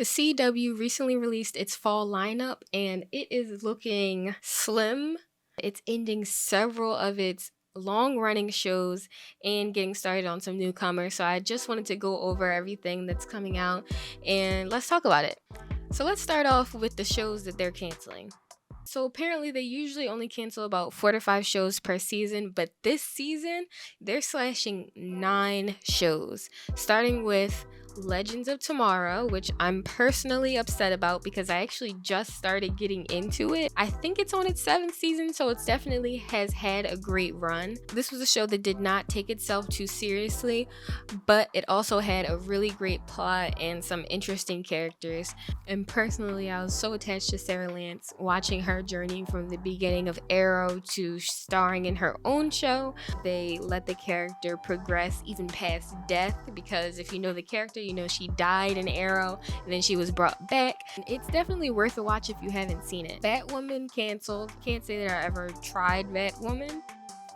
The CW recently released its fall lineup and it is looking slim. It's ending several of its long-running shows and getting started on some newcomers. So I just wanted to go over everything that's coming out and let's talk about it. So let's start off with the shows that they're canceling. So apparently they usually only cancel about 4 to 5 shows per season, but this season they're slashing 9 shows, starting with Legends of Tomorrow, which I'm personally upset about because I actually just started getting into it. I think it's on its 7th season, so it definitely has had a great run. This was a show that did not take itself too seriously, but it also had a really great plot and some interesting characters. And personally, I was so attached to Sarah Lance, watching her journey from the beginning of Arrow to starring in her own show. They let the character progress even past death, because if you know the character, you know she died in Arrow and then she was brought back. It's definitely worth a watch if you haven't seen it. Batwoman canceled. Can't say that I ever tried Batwoman.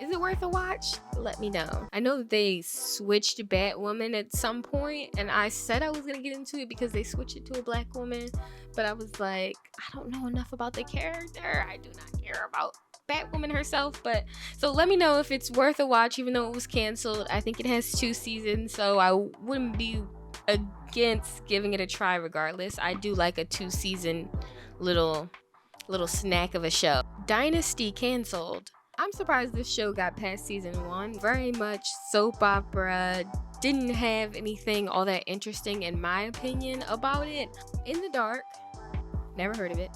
Is it worth a watch? Let me know. I know that they switched Batwoman at some point, and I said I was gonna get into it because they switched it to a black woman, but I was like, I don't know enough about the character. I do not care about Batwoman herself. But so let me know if it's worth a watch, even though it was canceled. I think it has 2 seasons, so I wouldn't be against giving it a try regardless. I do like a 2-season little snack of a show. Dynasty canceled. I'm surprised this show got past season 1. Very much soap opera. Didn't have anything all that interesting in my opinion about it. In the Dark. Never heard of it.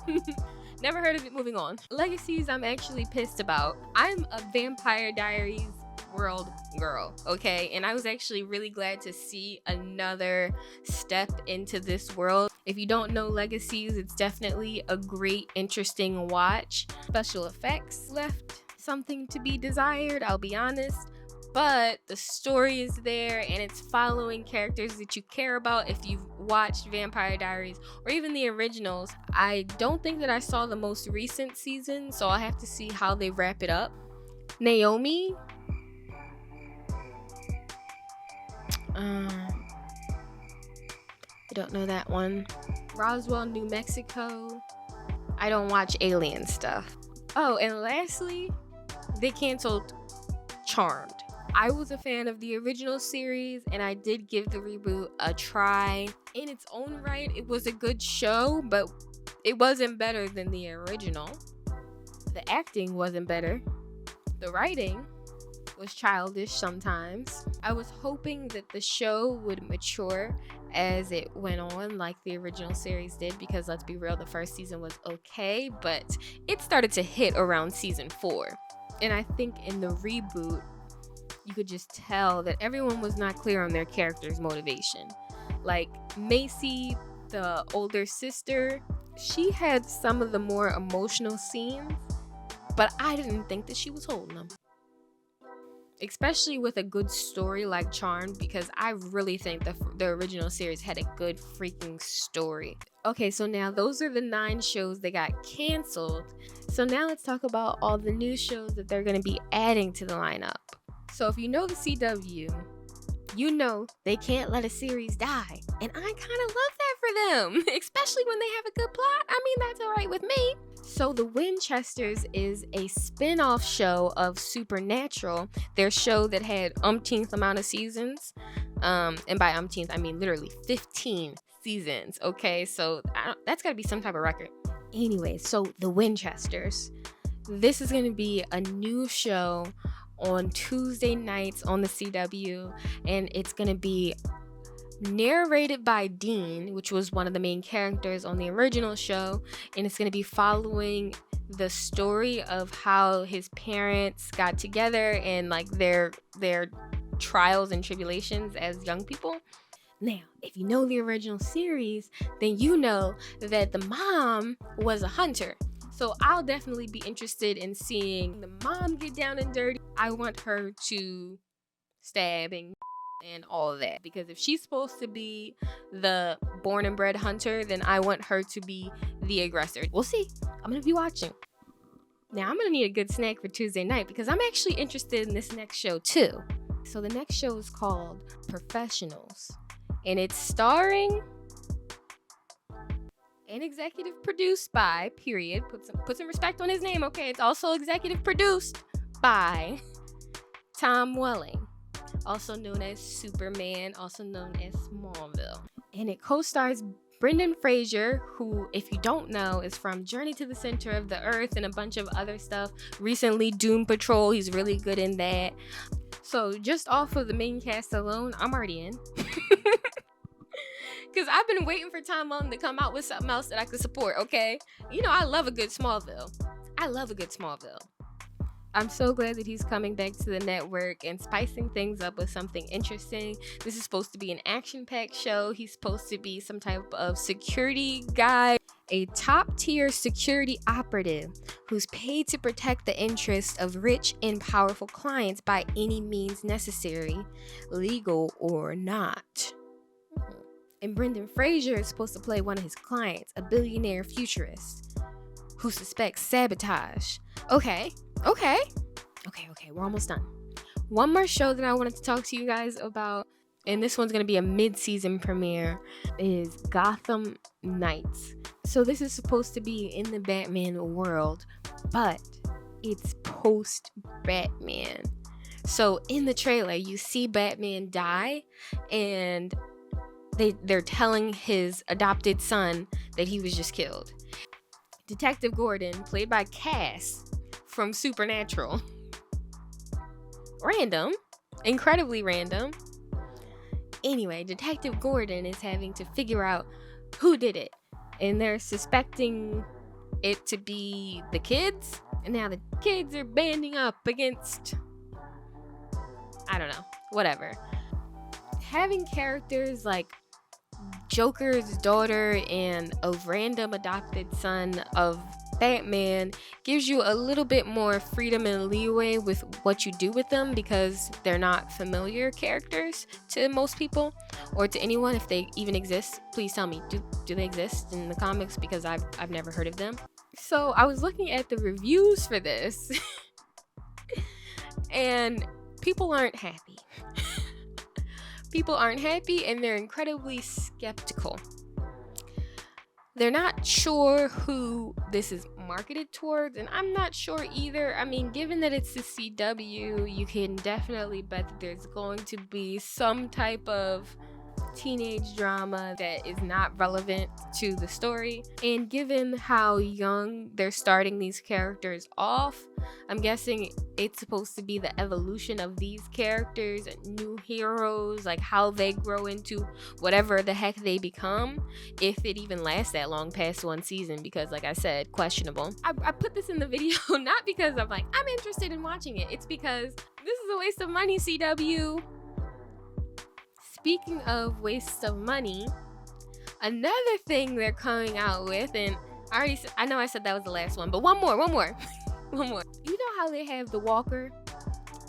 Never heard of it. Moving on. Legacies, I'm actually pissed about. I'm a Vampire Diaries world girl, okay? And I was actually really glad to see another step into this world. If you don't know Legacies, it's definitely a great, interesting watch. Special effects left something to be desired, I'll be honest. But the story is there and it's following characters that you care about if you've watched Vampire Diaries or even the originals. I don't think that I saw the most recent season, so I'll have to see how they wrap it up. Naomi. I don't know that one. Roswell, New Mexico. I don't watch alien stuff. Oh, and lastly, they canceled Charmed. I was a fan of the original series and I did give the reboot a try. In its own right, it was a good show, but it wasn't better than the original. The acting wasn't better. The writing was childish sometimes. I was hoping that the show would mature as it went on like the original series did, because let's be real, the first season was okay, but it started to hit around season 4. And I think in the reboot, you could just tell that everyone was not clear on their character's motivation. Like Macy, the older sister, she had some of the more emotional scenes, but I didn't think that she was holding them. Especially with a good story like Charmed, because I really think the original series had a good freaking story. Okay, so now those are the 9 shows that got canceled. So now let's talk about all the new shows that they're going to be adding to the lineup. So if you know the CW, you know they can't let a series die. And I kind of love that for them, especially when they have a good plot. I mean, that's all right with me. So the Winchesters is a spin-off show of Supernatural, their show that had umpteenth amount of seasons. And by umpteenth, I mean literally 15 seasons, okay? So that's got to be some type of record. Anyway, so the Winchesters. This is going to be a new show on Tuesday nights on the CW, and it's going to be narrated by Dean, which was one of the main characters on the original show, and it's going to be following the story of how his parents got together and like their trials and tribulations as young people. Now, if you know the original series, then you know that the mom was a hunter. So I'll definitely be interested in seeing the mom get down and dirty. I want her to stab and all of that, because if she's supposed to be the born and bred hunter, then I want her to be the aggressor. We'll see. I'm gonna be watching. Now I'm gonna need a good snack for Tuesday night because I'm actually interested in this next show too. So the next show is called Professionals, and it's starring and executive produced by, period, put some respect on his name, okay? It's also executive produced by Tom Welling, also known as Superman, also known as Smallville. And it co-stars Brendan Fraiser, who, if you don't know, is from Journey to the Center of the Earth and a bunch of other stuff. Recently, Doom Patrol, he's really good in that. So just off of the main cast alone, I'm already in. Because I've been waiting for Tom Welling to come out with something else that I could support, okay? You know, I love a good Smallville. I'm so glad that he's coming back to the network and spicing things up with something interesting. This is supposed to be an action-packed show. He's supposed to be some type of security guy, a top-tier security operative who's paid to protect the interests of rich and powerful clients by any means necessary, legal or not. And Brendan Fraser is supposed to play one of his clients, a billionaire futurist who suspects sabotage. Okay, we're almost done. One more show that I wanted to talk to you guys about, and this one's going to be a mid-season premiere, is Gotham Knights. So this is supposed to be in the Batman world, but it's post-Batman. So in the trailer, you see Batman die, and they're telling his adopted son that he was just killed. Detective Gordon, played by Cass from Supernatural. Random. Incredibly random. Anyway, Detective Gordon is having to figure out who did it. And they're suspecting it to be the kids. And now the kids are banding up against... I don't know. Whatever. Having characters like Joker's daughter and a random adopted son of Batman gives you a little bit more freedom and leeway with what you do with them, because they're not familiar characters to most people, or to anyone. If they even exist, please tell me, do they exist in the comics? Because I've never heard of them. So I was looking at the reviews for this and people aren't happy. People aren't happy, and they're incredibly skeptical. They're not sure who this is marketed towards, and I'm not sure either. I mean, given that it's the CW, you can definitely bet that there's going to be some type of teenage drama that is not relevant to the story. And given how young they're starting these characters off, I'm guessing it's supposed to be the evolution of these characters, new heroes, like how they grow into whatever the heck they become, if it even lasts that long past one season, because like I said, questionable. I put this in the video not because I'm like, I'm interested in watching it. It's because this is a waste of money, CW. Speaking of waste of money, another thing they're coming out with, and I know I said that was the last one, but one more. You know how they have the Walker,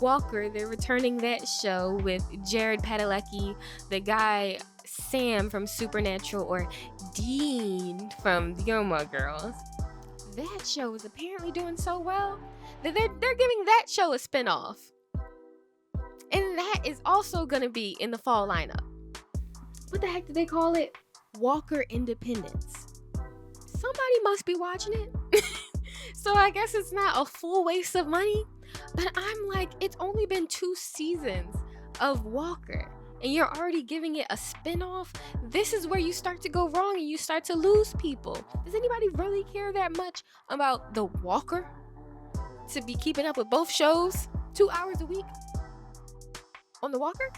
they're returning that show with Jared Padalecki, the guy Sam from Supernatural, or Dean from the Gilmore Girls. That show is apparently doing so well that they're giving that show a spinoff. And that is also going to be in the fall lineup. What the heck did they call it? Walker Independence. Somebody must be watching it. So I guess it's not a full waste of money. But I'm like, it's only been 2 seasons of Walker, and you're already giving it a spinoff. This is where you start to go wrong and you start to lose people. Does anybody really care that much about the Walker to be keeping up with both shows 2 hours a week on the Walker?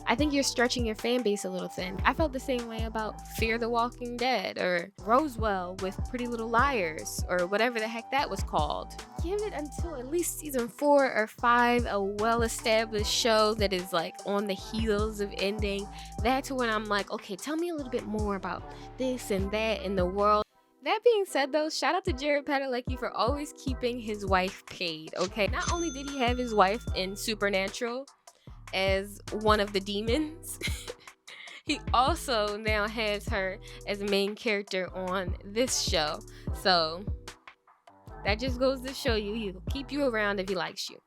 I think you're stretching your fan base a little thin. I felt the same way about Fear the Walking Dead, or Roswell with Pretty Little Liars, or whatever the heck that was called. Give it until at least season 4 or 5, a well-established show that is like on the heels of ending. That's when I'm like, okay, tell me a little bit more about this and that in the world. That being said though, shout out to Jared Padalecki for always keeping his wife paid, okay? Not only did he have his wife in Supernatural as one of the demons, he also now has her as a main character on this show. So that just goes to show you, he'll keep you around if he likes you.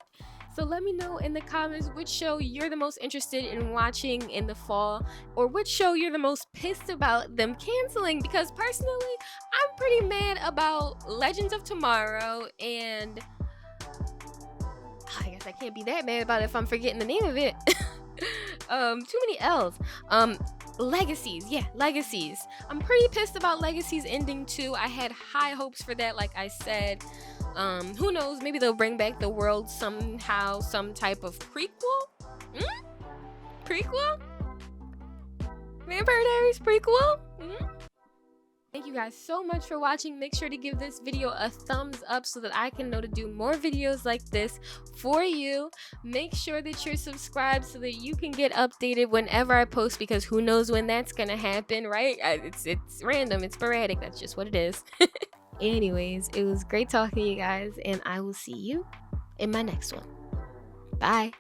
So let me know in the comments which show you're the most interested in watching in the fall, or which show you're the most pissed about them canceling, because personally I'm pretty mad about Legends of Tomorrow, and I guess I can't be that mad about it if I'm forgetting the name of it. Too many L's. Legacies. Yeah, Legacies. I'm pretty pissed about Legacies ending too. I had high hopes for that, like I said. Who knows? Maybe they'll bring back the world somehow, some type of prequel? Prequel? Vampire Diaries prequel? Thank you guys so much for watching. Make sure to give this video a thumbs up so that I can know to do more videos like this for you. Make sure that you're subscribed so that you can get updated whenever I post, because who knows when that's gonna happen, right? It's random, it's sporadic, that's just what it is. Anyways, it was great talking to you guys, and I will see you in my next one. Bye.